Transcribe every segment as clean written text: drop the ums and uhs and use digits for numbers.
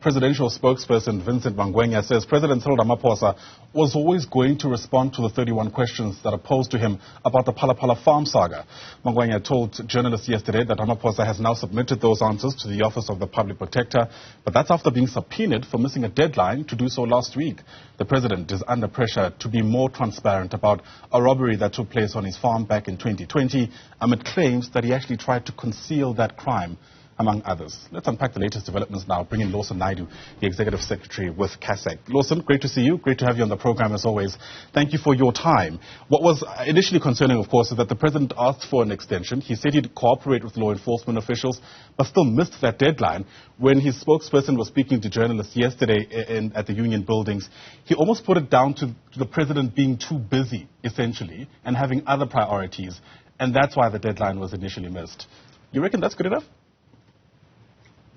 Presidential spokesperson Vincent Magwenya says President Cyril Ramaphosa was always going to respond to the 31 questions that are posed to him about the Phala Phala farm saga. Magwenya told journalists yesterday that Ramaphosa has now submitted those answers to the Office of the Public Protector, but that's after being subpoenaed for missing a deadline to do so last week. The president is under pressure to be more transparent about a robbery that took place on his farm back in 2020 amid claims that he actually tried to conceal that crime, among others. Let's unpack the latest developments now. Bring in Lawson Naidoo, the Executive Secretary with CASAC. Lawson, great to see you. Great to have you on the program as always. Thank you for your time. What was initially concerning, of course, is that the president asked for an extension. He said he'd cooperate with law enforcement officials, but still missed that deadline. When his spokesperson was speaking to journalists yesterday at the union buildings, he almost put it down to the president being too busy, essentially, and having other priorities. And that's why the deadline was initially missed. You reckon that's good enough?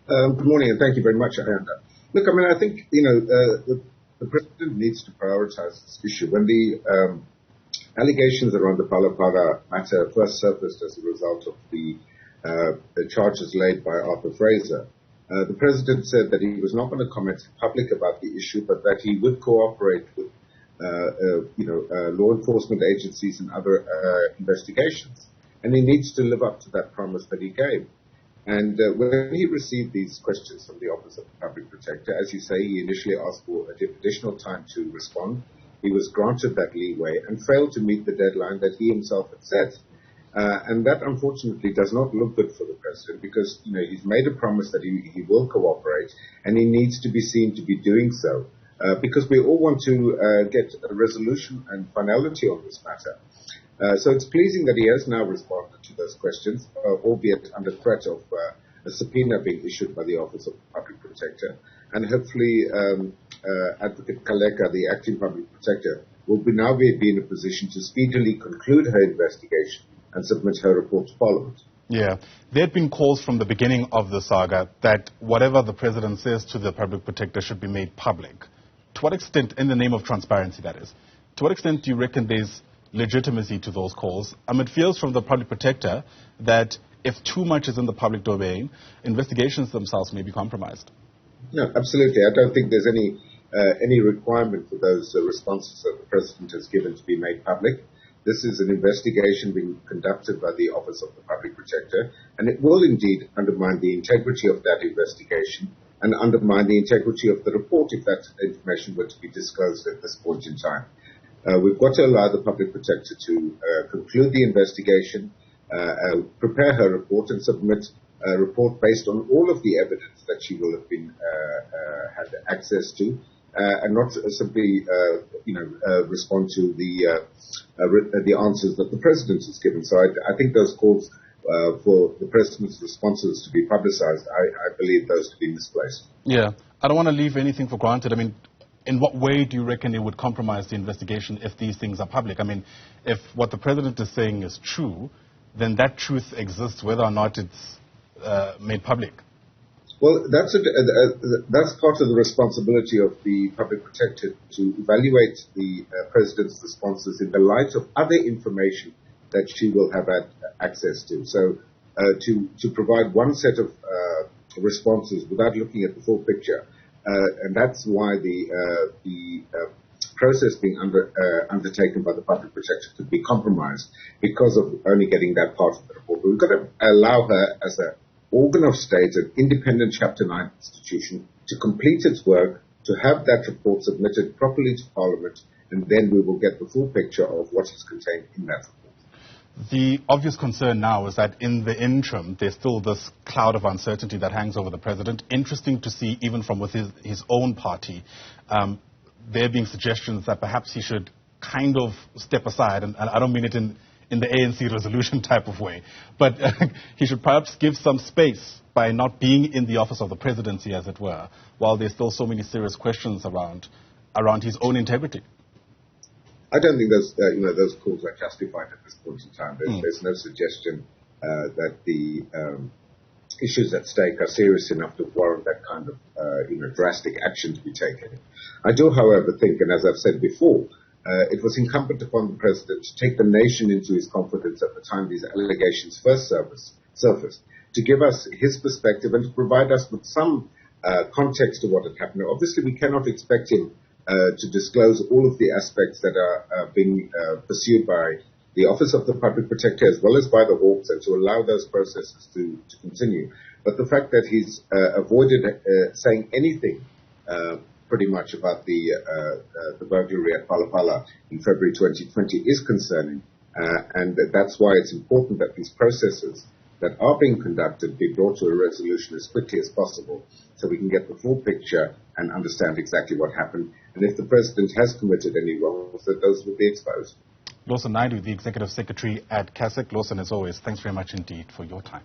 Good morning, and thank you very much, Ayanda. Look, I mean, I think, the president needs to prioritize this issue. When the allegations around the Phala Phala matter first surfaced as a result of the charges laid by Arthur Fraser, the president said that he was not going to comment in public about the issue, but that he would cooperate with, law enforcement agencies and other investigations. And he needs to live up to that promise that he gave. And when he received these questions from the Office of the Public Protector, as you say, he initially asked for additional time to respond. He was granted that leeway and failed to meet the deadline that he himself had set. And that, unfortunately, does not look good for the president because, he's made a promise that he will cooperate, and he needs to be seen to be doing so because we all want to get a resolution and finality on this matter. So it's pleasing that he has now responded to those questions, albeit under threat of a subpoena being issued by the Office of the Public Protector. And hopefully Advocate Kaleka, the acting Public Protector, will now be in a position to speedily conclude her investigation and submit her report to Parliament. Yeah, there had been calls from the beginning of the saga that whatever the president says to the Public Protector should be made public. To what extent, in the name of transparency that is, to what extent do you reckon there's legitimacy to those calls? It feels from the Public Protector that if too much is in the public domain, investigations themselves may be compromised. No, absolutely. I don't think there's any requirement for those responses that the president has given to be made public. This is an investigation being conducted by the Office of the Public Protector, and it will indeed undermine the integrity of that investigation and undermine the integrity of the report if that information were to be disclosed at this point in time. We've got to allow the Public Protector to conclude the investigation, prepare her report, and submit a report based on all of the evidence that she will have been had access to, and not simply, respond to the answers that the President has given. So I think those calls for the President's responses to be publicized, I believe those to be misplaced. Yeah, I don't want to leave anything for granted. In what way do you reckon it would compromise the investigation if these things are public? If what the president is saying is true, then that truth exists whether or not it's made public. Well, that's part of the responsibility of the Public Protector to evaluate the president's responses in the light of other information that she will have access to. So to provide one set of responses without looking at the full picture. And that's why the process being undertaken by the Public Protector could be compromised because of only getting that part of the report. But we've got to allow her as an organ of state, an independent Chapter 9 institution, to complete its work, to have that report submitted properly to Parliament, and then we will get the full picture of what is contained in that report. The obvious concern now is that in the interim, there's still this cloud of uncertainty that hangs over the president. Interesting to see, even from within his own party, there being suggestions that perhaps he should kind of step aside, and I don't mean it in the ANC resolution type of way, but he should perhaps give some space by not being in the office of the presidency, as it were, while there's still so many serious questions around his own integrity. I don't think those calls are justified at this point in time. There's no suggestion that the issues at stake are serious enough to warrant that kind of drastic action to be taken. I do, however, think, and as I've said before, it was incumbent upon the president to take the nation into his confidence at the time these allegations first surfaced, to give us his perspective and to provide us with some context of what had happened. Obviously, we cannot expect him to disclose all of the aspects that are being pursued by the Office of the Public Protector as well as by the Hawks, and to allow those processes to continue. But the fact that he's avoided saying anything pretty much about the burglary at Phala Phala in February 2020 is concerning, and that's why it's important that these processes that are being conducted be brought to a resolution as quickly as possible so we can get the full picture and understand exactly what happened. And if the President has committed any wrongs, that those will be exposed. Lawson Naidoo, the Executive Secretary at CASAC. Lawson, as always, thanks very much indeed for your time.